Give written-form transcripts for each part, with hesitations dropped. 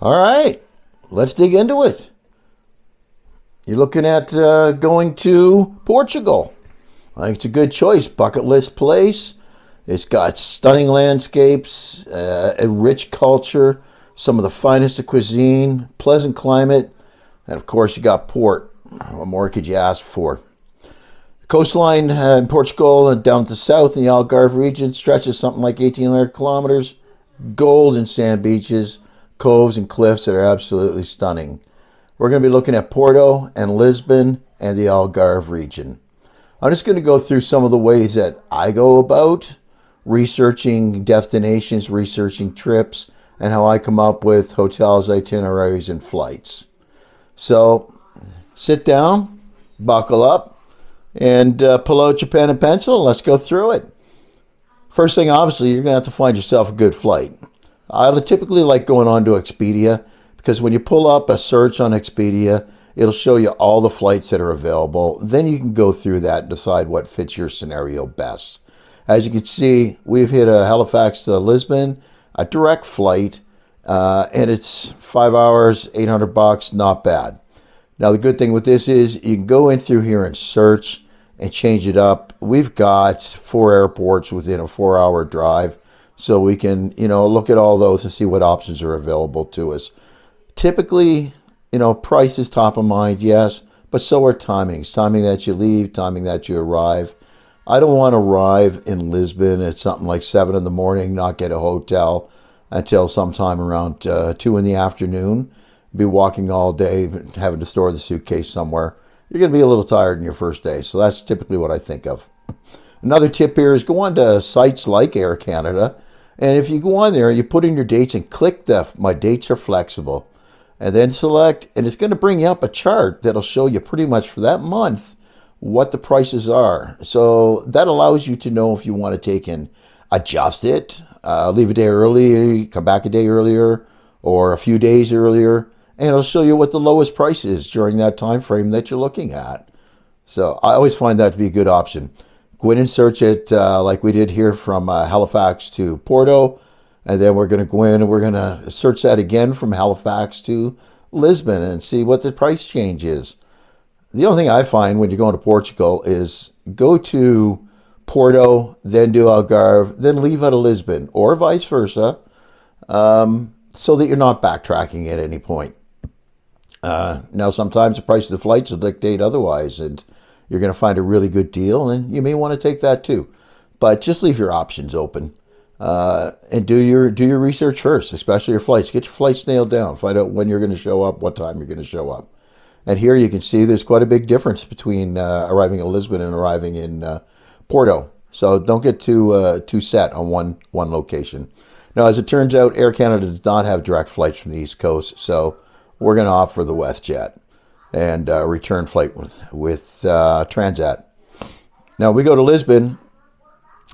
All right, let's dig into it. You're looking at going to Portugal. I think it's a good choice. Bucket list place. It's got stunning landscapes, a rich culture, some of the finest of cuisine, pleasant climate, and of course you got port. What more could you ask for? The coastline in Portugal and down to the south in the Algarve region stretches something like 1,800 kilometers. Golden sand beaches, coves, and cliffs that are absolutely stunning. We're going to be looking at Porto and Lisbon and the Algarve region. I'm just going to go through some of the ways that I go about researching destinations, researching trips, and how I come up with hotels, itineraries, and flights. So sit down, buckle up, and pull out your pen and pencil, and let's go through it. First thing, obviously, you're going to have to find yourself a good flight. I typically like going on to Expedia because when you pull up a search on Expedia, it'll show you all the flights that are available. Then you can go through that and decide what fits your scenario best. As you can see, we've hit a Halifax to Lisbon, a direct flight, and it's 5 hours, $800, not bad. Now, the good thing with this is you can go in through here and search and change it up. We've got 4 airports within a 4-hour drive, so we can, look at all those and see what options are available to us. Typically, price is top of mind, yes, but so are timings. Timing that you leave, timing that you arrive. I don't want to arrive in Lisbon at something like 7 in the morning, not get a hotel until sometime around 2 in the afternoon. Be walking all day, having to store the suitcase somewhere. You're going to be a little tired in your first day, so that's typically what I think of. Another tip here is go on to sites like Air Canada, and if you go on there and you put in your dates and click my dates are flexible, and then select, and it's going to bring you up a chart that'll show you pretty much for that month what the prices are. So that allows you to know if you want to take and adjust it, leave a day early, come back a day earlier, or a few days earlier, and it'll show you what the lowest price is during that time frame that you're looking at. So I always find that to be a good option. Go in and search it like we did here from Halifax to Porto, and then we're going to go in and we're going to search that again from Halifax to Lisbon and see what the price change is. The only thing I find when you're going to Portugal is go to Porto, then do Algarve, then leave out of Lisbon, or vice versa, so that you're not backtracking at any point. Now, sometimes the price of the flights will dictate otherwise, and you're going to find a really good deal, and you may want to take that too. But just leave your options open, and do your research first, especially your flights. Get your flights nailed down. Find out when you're going to show up, what time you're going to show up. And here you can see there's quite a big difference between arriving in Lisbon and arriving in Porto. So don't get too set on one location. Now, as it turns out, Air Canada does not have direct flights from the East Coast, so we're going to opt for the WestJet and return flight with Transat. Now, we go to Lisbon.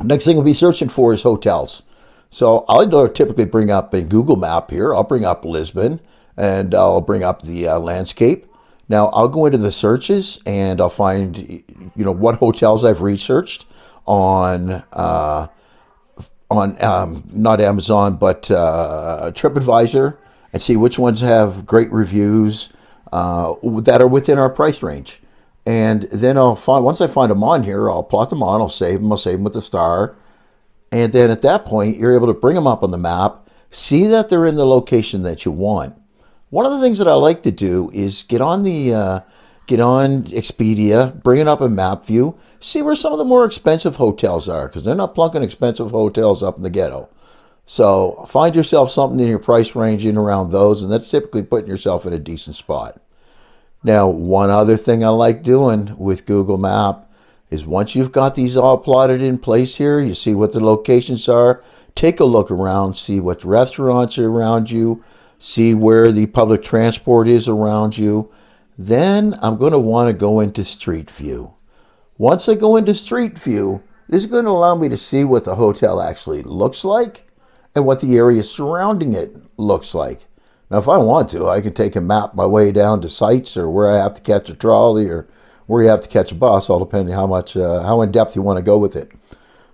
Next thing we'll be searching for is hotels. So I'll typically bring up a Google map here. I'll bring up Lisbon, and I'll bring up the landscape. Now, I'll go into the searches, and I'll find, what hotels I've researched on not Amazon, but TripAdvisor, and see which ones have great reviews that are within our price range. And then once I find them on here, I'll plot them on, I'll save them with a star. And then at that point, you're able to bring them up on the map, see that they're in the location that you want. One of the things that I like to do is get on Expedia, bring it up in map view, see where some of the more expensive hotels are, because they're not plunking expensive hotels up in the ghetto. So find yourself something in your price range in around those, and that's typically putting yourself in a decent spot. Now, one other thing I like doing with Google Map is once you've got these all plotted in place here, you see what the locations are, take a look around, see what restaurants are around you, see where the public transport is around you. Then I'm going to want to go into Street View. Once I go into Street View, this is going to allow me to see what the hotel actually looks like and what the area surrounding it looks like. Now, if I want to, I can take and map my way down to sites or where I have to catch a trolley or where you have to catch a bus, all depending how in depth you want to go with it.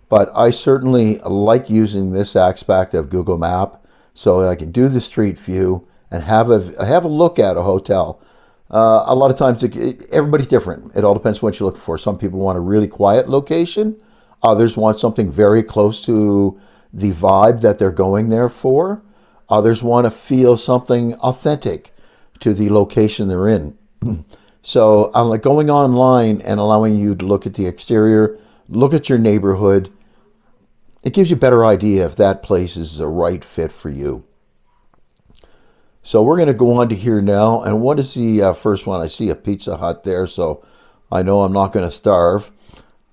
But I certainly like using this aspect of Google Map so I can do the Street View and have a look at a hotel. A lot of times, everybody's different. It all depends what you're looking for. Some people want a really quiet location. Others want something very close to the vibe that they're going there for. Others want to feel something authentic to the location they're in. So I'm like going online and allowing you to look at the exterior, look at your neighborhood. It gives you a better idea if that place is the right fit for you. So we're going to go on to here now. And what is the first one? I see a Pizza Hut there, so I know I'm not going to starve.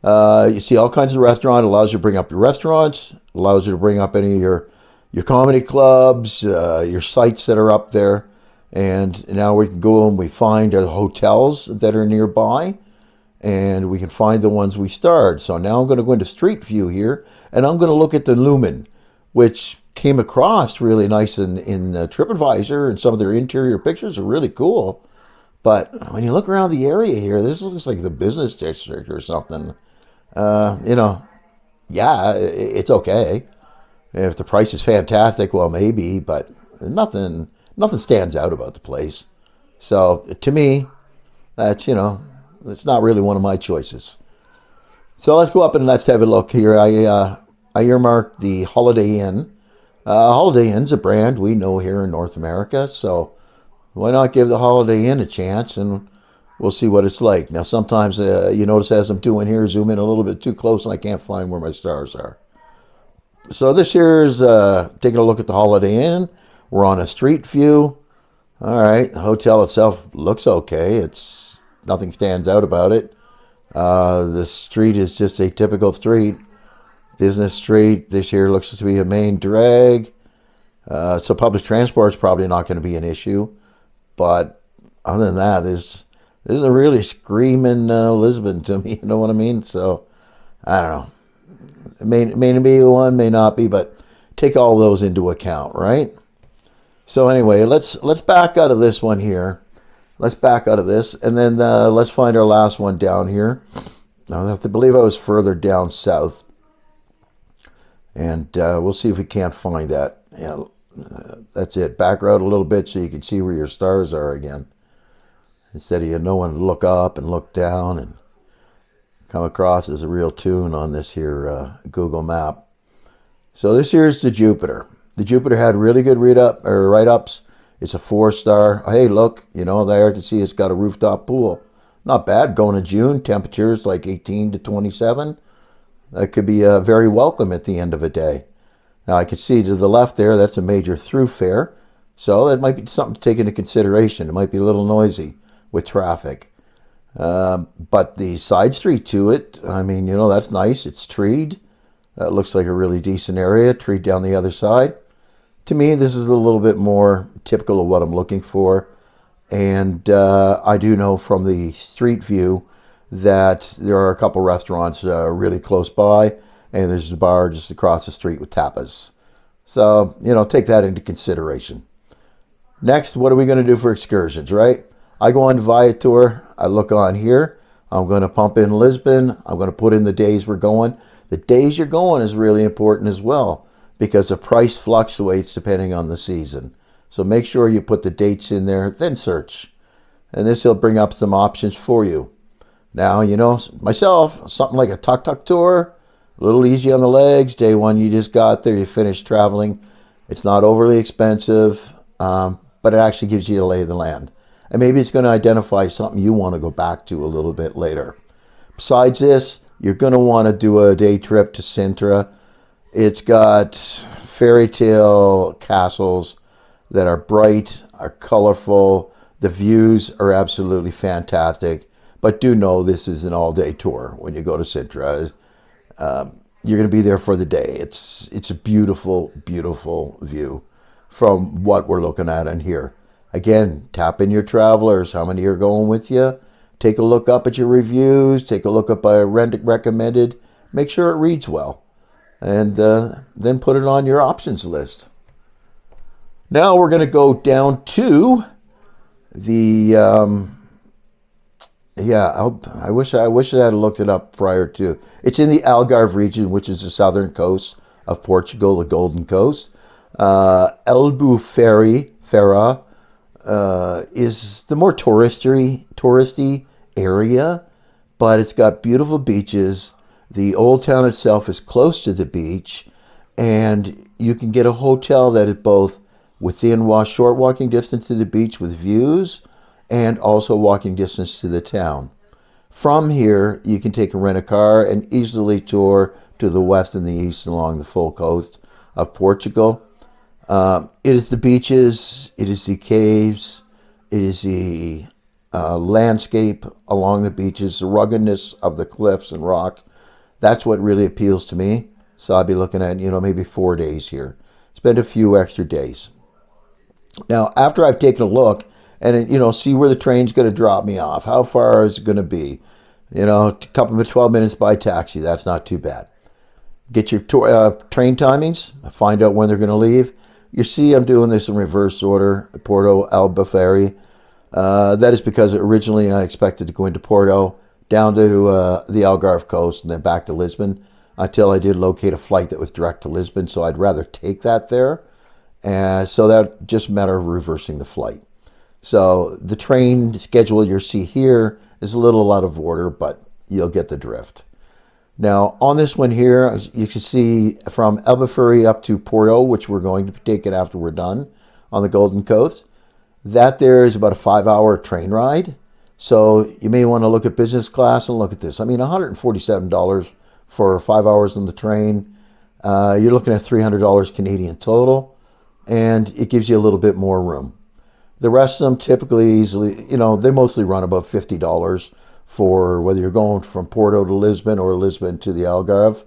You see all kinds of restaurants. It allows you to bring up your restaurants. Allows you to bring up any of your comedy clubs, your sites that are up there. And now we can go and we find the hotels that are nearby. And we can find the ones we starred. So now I'm going to go into Street View here. And I'm going to look at the Lumen, which came across really nice in TripAdvisor. And some of their interior pictures are really cool. But when you look around the area here, this looks like the business district or something. Yeah, it's okay. If the price is fantastic, well, maybe, but nothing stands out about the place. So to me, it's not really one of my choices. So let's go up and let's have a look here. I earmarked the Holiday Inn. Holiday Inn's a brand we know here in North America, so why not give the Holiday Inn a chance and we'll see what it's like. Now, sometimes you notice as I'm doing here, zoom in a little bit too close and I can't find where my stars are. So this here is taking a look at the Holiday Inn. We're on a street view. All right, the hotel itself looks okay. Nothing stands out about it. The street is just a typical street. Business street. This here looks to be a main drag. So public transport is probably not going to be an issue. But other than that, this isn't really screaming Lisbon to me. You know what I mean? So I don't know. It may be one, may not be, but take all those into account, right? So anyway, let's back out of this one here. Let's back out of this, and then let's find our last one down here. I have to believe I was further down south, and we'll see if we can't find that. Yeah, that's it. Back road a little bit so you can see where your stars are again, instead of you knowing to look up and look down and come across as a real tune on this here Google map. So this here is the Jupiter. The Jupiter had really good write-ups. It's a 4-star. Hey, look, there you can see it's got a rooftop pool. Not bad. Going to June, temperatures like 18 to 27. That could be very welcome at the end of a day. Now I can see to the left there, that's a major thoroughfare. So that might be something to take into consideration. It might be a little noisy with traffic. But the side street to it, that's nice. It's treed. That looks like a really decent area. Treed down the other side. To me, this is a little bit more typical of what I'm looking for. And I do know from the street view that there are a couple restaurants really close by. And there's a bar just across the street with tapas. So, take that into consideration. Next, what are we going to do for excursions, right? I go on Viator. I look on here. I'm going to pump in Lisbon. I'm going to put in the days we're going. The days you're going is really important as well because the price fluctuates depending on the season. So make sure you put the dates in there, then search. And this will bring up some options for you. Now, myself, something like a tuk-tuk tour, a little easy on the legs. Day one, you just got there, you finished traveling. It's not overly expensive, but it actually gives you a lay of the land. And maybe it's going to identify something you want to go back to a little bit later. Besides this, you're going to want to do a day trip to Sintra. It's got fairy tale castles that are bright, are colorful. The views are absolutely fantastic. But do know this is an all-day tour when you go to Sintra. You're going to be there for the day. It's a beautiful, beautiful view from what we're looking at in here. Again, tap in your travelers, how many are going with you. Take a look up at your reviews. Take a look up at recommended. Make sure it reads well. And then put it on your options list. Now we're going to go down to the... I wish I had looked it up prior to. It's in the Algarve region, which is the southern coast of Portugal, the Golden Coast. Albufeira Fera is the more touristy area, but it's got beautiful beaches. The old town itself is close to the beach, and you can get a hotel that is both within short walking distance to the beach with views and also walking distance to the town. From here, you can take a rent-a-car and easily tour to the west and the east along the full coast of Portugal. It is the beaches, it is the caves, it is the landscape along the beaches, the ruggedness of the cliffs and rock. That's what really appeals to me. So I'll be looking at, maybe 4 days here. Spend a few extra days. Now, after I've taken a look and, see where the train's going to drop me off, how far is it going to be? A couple of 12 minutes by taxi, that's not too bad. Get your train timings, find out when they're going to leave. You see I'm doing this in reverse order, Porto Albufeira. That is because originally I expected to go into Porto, down to the Algarve coast, and then back to Lisbon, until I did locate a flight that was direct to Lisbon, so I'd rather take that there. And so that just a matter of reversing the flight. So the train schedule you see here is a little out of order, but you'll get the drift. Now, on this one here, you can see from Albufeira up to Porto, which we're going to take it after we're done on the Golden Coast. That there is about a 5-hour train ride. So you may want to look at business class and look at this. I mean, $147 for 5 hours on the train. You're looking at $300 Canadian total, and it gives you a little bit more room. The rest of them typically easily, they mostly run about $50 for whether you're going from Porto to Lisbon or Lisbon to the Algarve.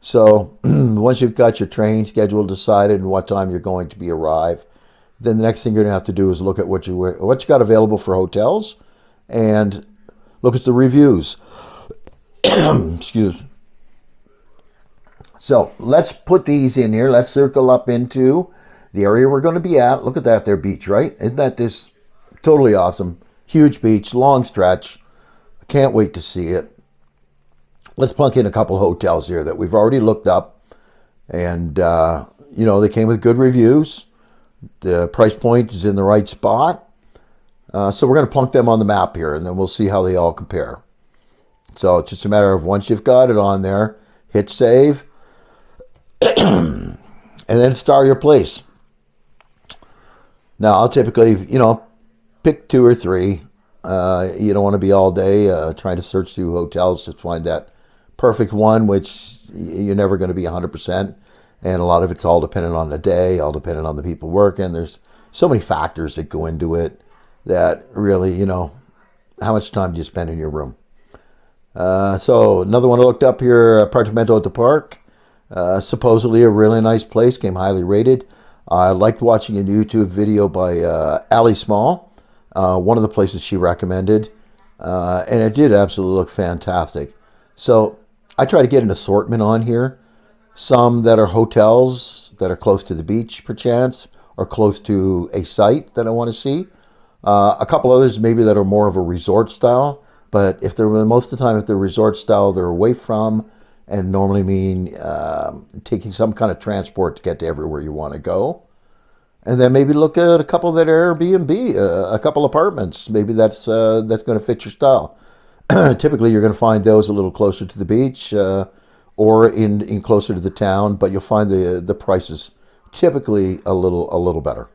So once you've got your train schedule decided and what time you're going to be arrive, then the next thing you're going to have to do is look at what you got available for hotels and look at the reviews. Excuse me. So let's put these in here. Let's circle up into the area we're going to be at. Look at that there beach, right? Isn't that just totally awesome? Huge beach, long stretch. I can't wait to see it. Let's plunk in a couple hotels here that we've already looked up. And, they came with good reviews. The price point is in the right spot. So we're going to plunk them on the map here, and then we'll see how they all compare. So it's just a matter of once you've got it on there, hit save, and then star your place. Now, I'll typically, pick 2 or 3. You don't want to be all day trying to search through hotels to find that perfect one, which you're never going to be 100%. And a lot of it's all dependent on the day, all dependent on the people working. There's so many factors that go into it that really, how much time do you spend in your room? So another one I looked up here, Apartamento at the Park. Supposedly a really nice place, came highly rated. I liked watching a YouTube video by Ali Small, one of the places she recommended, and it did absolutely look fantastic. So I try to get an assortment on here. Some that are hotels that are close to the beach, perchance, or close to a site that I want to see. A couple others maybe that are more of a resort style, but if they're most of the time, if they're resort style, they're away from, and normally mean taking some kind of transport to get to everywhere you want to go. And then maybe look at a couple that are Airbnb, a couple apartments. Maybe that's going to fit your style. Typically, you're going to find those a little closer to the beach or in closer to the town, but you'll find the prices typically a little better.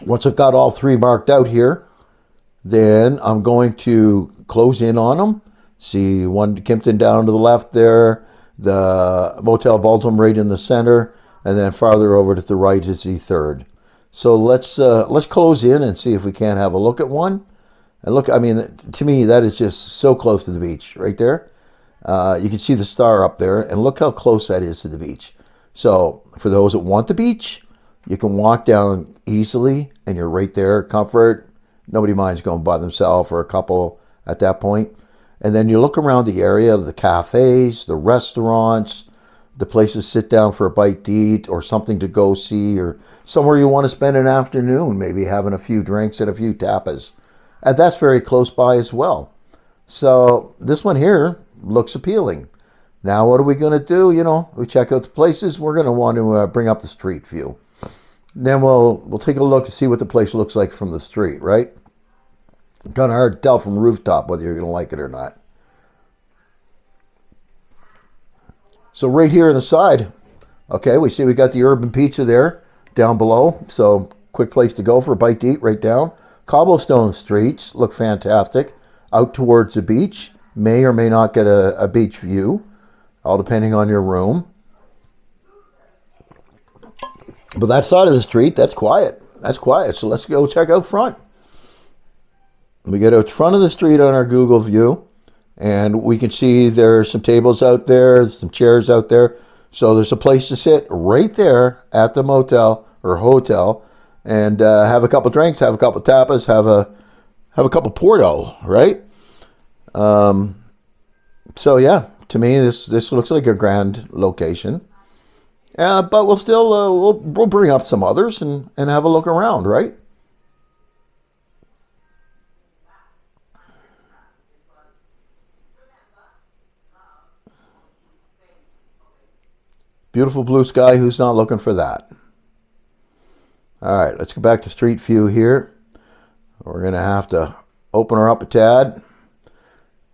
Once I've got all 3 marked out here, then I'm going to close in on them. See one Kimpton down to the left there, the Motel Baltimore right in the center, and then farther over to the right is the third. So let's close in and see if we can't have a look at one. And look, I mean, to me, that is just so close to the beach right there. You can see the star up there, and look how close that is to the beach. So for those that want the beach, you can walk down easily, and you're right there, comfort. Nobody minds going by themselves or a couple at that point. And then you look around the area, the cafes, the restaurants, the places to sit down for a bite to eat or something to go see, or somewhere you want to spend an afternoon, maybe having a few drinks and a few tapas. And that's very close by as well. So this one here looks appealing. Now what are we going to do? We check out the places. We're going to want to bring up the street view. Then we'll take a look and see what the place looks like from the street, right? Kind of hard to tell from the rooftop whether you're going to like it or not. So right here on the side, okay, we see we got the Urban Pizza there down below. So quick place to go for a bite to eat right down. Cobblestone streets look fantastic. Out towards the beach. May or may not get a beach view, all depending on your room. But that side of the street, that's quiet. That's quiet. So let's go check out front. We get out front of the street on our Google view, and we can see there's some tables out there, some chairs out there. So there's a place to sit right there at the motel or hotel and have a couple drinks, have a couple tapas, have a couple Porto, right? So yeah, to me this looks like a grand location. But we'll still we'll bring up some others and have a look around, right? Beautiful blue sky. Who's not looking for that? All right, let's go back to Street View here. We're going to have to open her up a tad.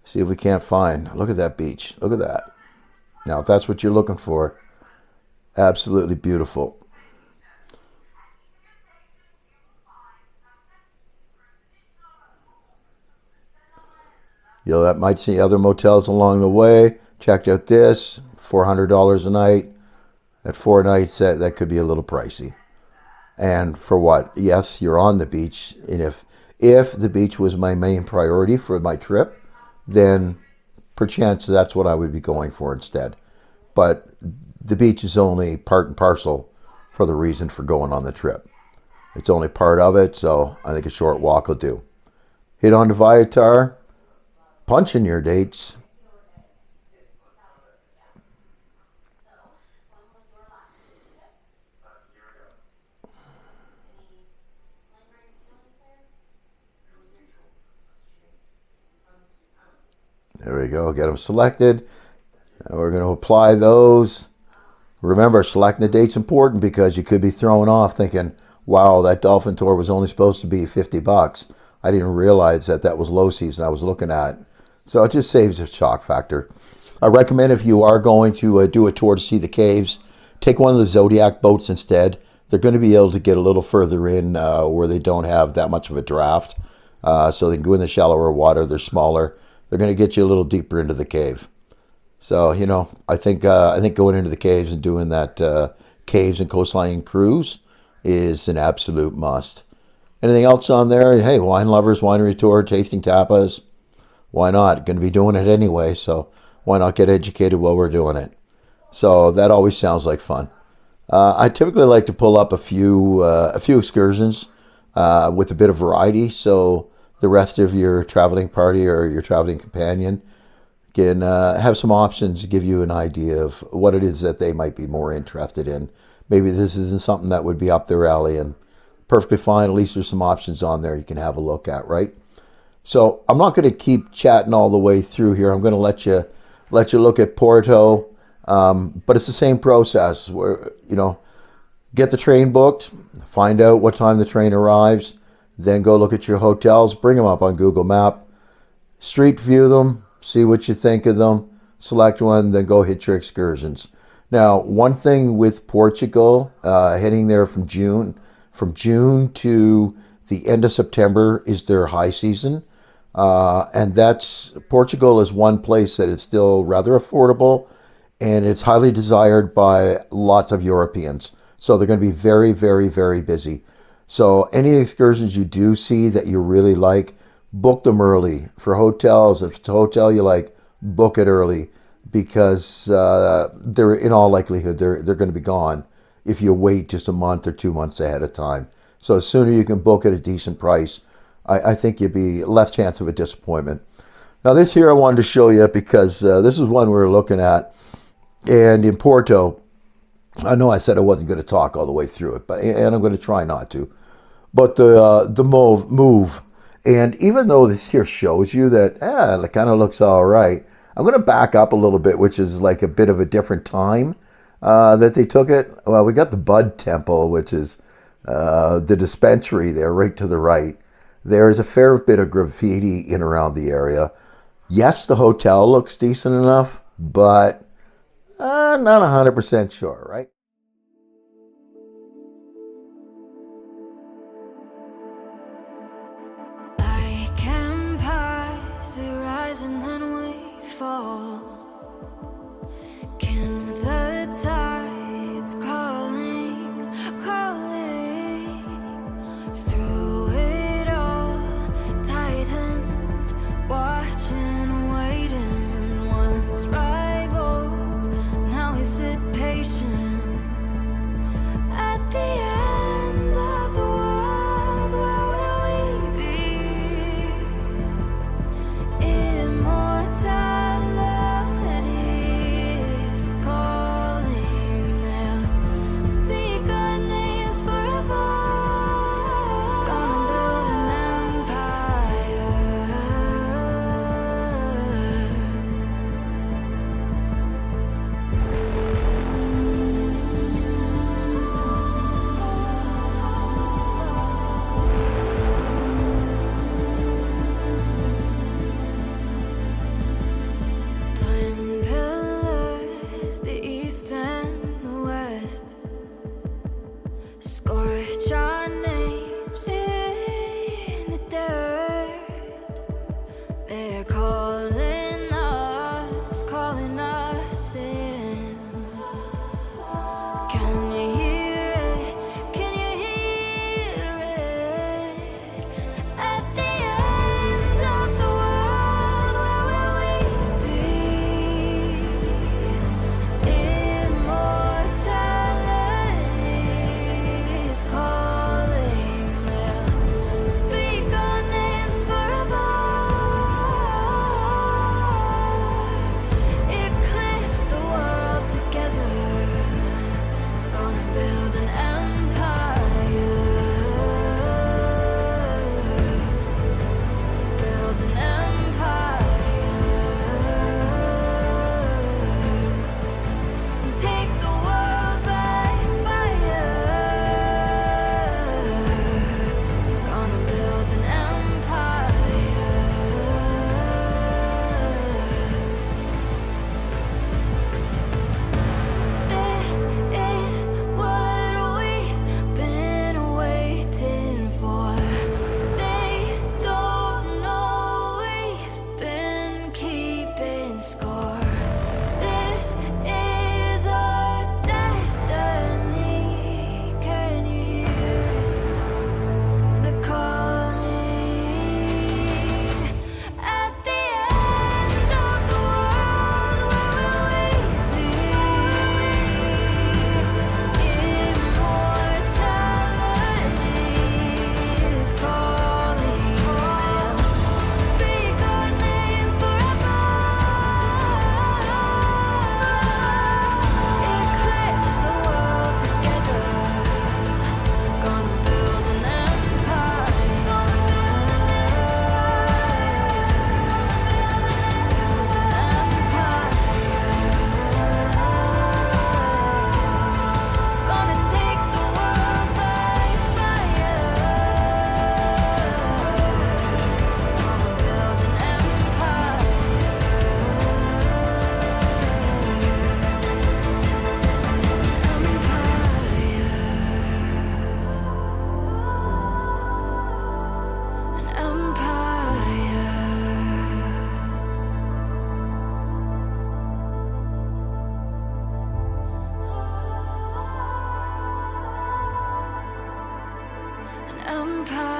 See if we can't find. Look at that beach. Look at that. Now, if that's what you're looking for, absolutely beautiful. That might see other motels along the way. Checked out this, $400 a night. At 4 nights, that could be a little pricey. And for what? Yes, you're on the beach. And if the beach was my main priority for my trip, then perchance that's what I would be going for instead. But the beach is only part and parcel for the reason for going on the trip. It's only part of it, so I think a short walk will do. Hit on to Viator, punch in your dates. There we go. Get them selected. And we're going to apply those. Remember, selecting the date's important because you could be thrown off thinking, wow, that dolphin tour was only supposed to be $50. I didn't realize that was low season I was looking at. So it just saves a shock factor. I recommend if you are going to do a tour to see the caves, take one of the Zodiac boats instead. They're going to be able to get a little further in where they don't have that much of a draft. So they can go in the shallower water. They're smaller. They're going to get you a little deeper into the cave. So, I think going into the caves and doing that caves and coastline cruise is an absolute must. Anything else on there? Hey, wine lovers, winery tour, tasting tapas. Why not? Going to be doing it anyway, so why not get educated while we're doing it? So that always sounds like fun. I typically like to pull up a few excursions with a bit of variety, so the rest of your traveling party or your traveling companion can have some options to give you an idea of what it is that they might be more interested in. Maybe this isn't something that would be up their alley, and perfectly fine. At least there's some options on there you can have a look at, right? So I'm not going to keep chatting all the way through here. I'm going to let you look at Porto, but it's the same process. Where get the train booked, find out what time the train arrives, then go look at your hotels, bring them up on Google Map, street view them, see what you think of them, select one, then go hit your excursions. Now, one thing with Portugal, heading there from June to the end of September is their high season. And Portugal is one place that is still rather affordable, and it's highly desired by lots of Europeans. So they're going to be very, very, very busy. So any excursions you do see that you really like, book them early. For hotels, if it's a hotel you like, book it early, because they're in all likelihood they're going to be gone if you wait just a month or 2 months ahead of time. So the sooner you can book at a decent price, I think you'd be less chance of a disappointment. Now this here I wanted to show you because this is one we were looking at, and in Porto, I know I said I wasn't going to talk all the way through it, and I'm going to try not to. But the move, and even though this here shows you that it kind of looks all right, I'm going to back up a little bit, which is like a bit of a different time that they took it. Well, we got the Bud Temple, which is the dispensary there, right to the right, there is a fair bit of graffiti in around the area. Yes, the hotel looks decent enough, but I'm not 100% sure, right? Like empires, we rise and then we fall. Can the tides calling, calling through it all? Titans watching, waiting. Once rivals, now we sit patient at the end of the world. Where will we be? Immortality is calling. They'll speak our names forever. Gonna build an empire. Twin pillars, the east and the west, scorch our names in the dirt. They're calling us in. Can you hear it? Can you hear it? At the end of the world, where will we be? Immortality is calling. They'll speak our names forever. Eclipse the world together. Gonna build an empire. Build an empire. Take the world by fire. Gonna build an empire. This is what we've been waiting for. They don't know we've been keeping score. This is our destiny. Can you hear the calling? At the end of the world, where will we be? Immortality is calling. Speak our names forever. Eclipse the world together. Gonna build an empire. Gonna build an empire. Gonna take the world by fire. Gonna build an empire. An empire. An empire.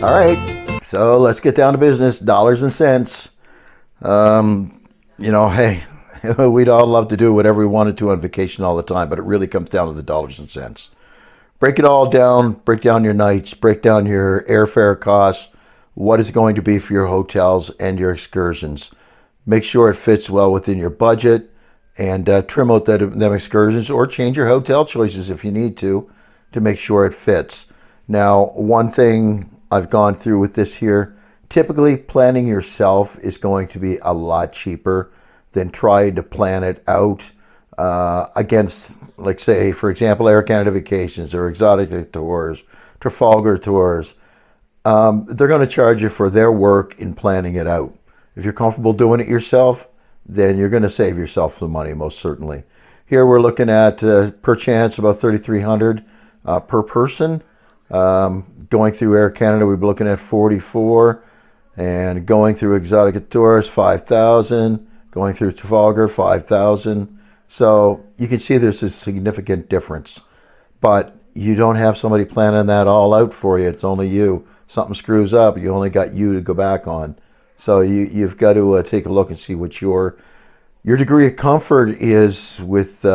All right, so let's get down to business. Dollars and cents. Hey, we'd all love to do whatever we wanted to on vacation all the time, but it really comes down to the dollars and cents. Break it all down. Break down your nights. Break down your airfare costs. What is going to be for your hotels and your excursions. Make sure it fits well within your budget, and trim out them excursions or change your hotel choices if you need to make sure it fits. Now, one thing I've gone through with this here, typically planning yourself is going to be a lot cheaper than trying to plan it out against, like, say, for example, Air Canada Vacations or Exotic Tours, Trafalgar Tours. They're going to charge you for their work in planning it out. If you're comfortable doing it yourself, then you're going to save yourself some money, most certainly. Here we're looking at, per chance, about $3,300 per person. Going through Air Canada, we'd be looking at $44, and going through Exotic Tours, $5,000. Going through Trafalgar, $5,000. So you can see there's a significant difference. But you don't have somebody planning that all out for you. It's only you. Something screws up, you only got you to go back on. So you've got to take a look and see what your degree of comfort is with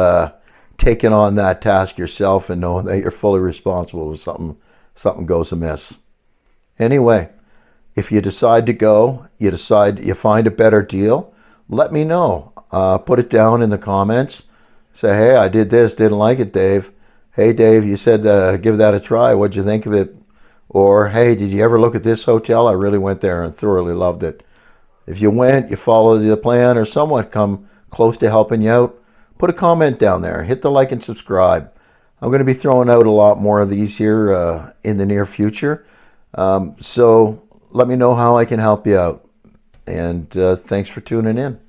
taking on that task yourself and knowing that you're fully responsible if something goes amiss. Anyway, if you decide to go, you find a better deal, let me know. Put it down in the comments. Say, hey, I did this, didn't like it, Dave. Hey, Dave, you said give that a try. What'd you think of it? Or, hey, did you ever look at this hotel? I really went there and thoroughly loved it. If you went, you followed the plan, or somewhat come close to helping you out, put a comment down there. Hit the like and subscribe. I'm going to be throwing out a lot more of these here in the near future. So let me know how I can help you out. And thanks for tuning in.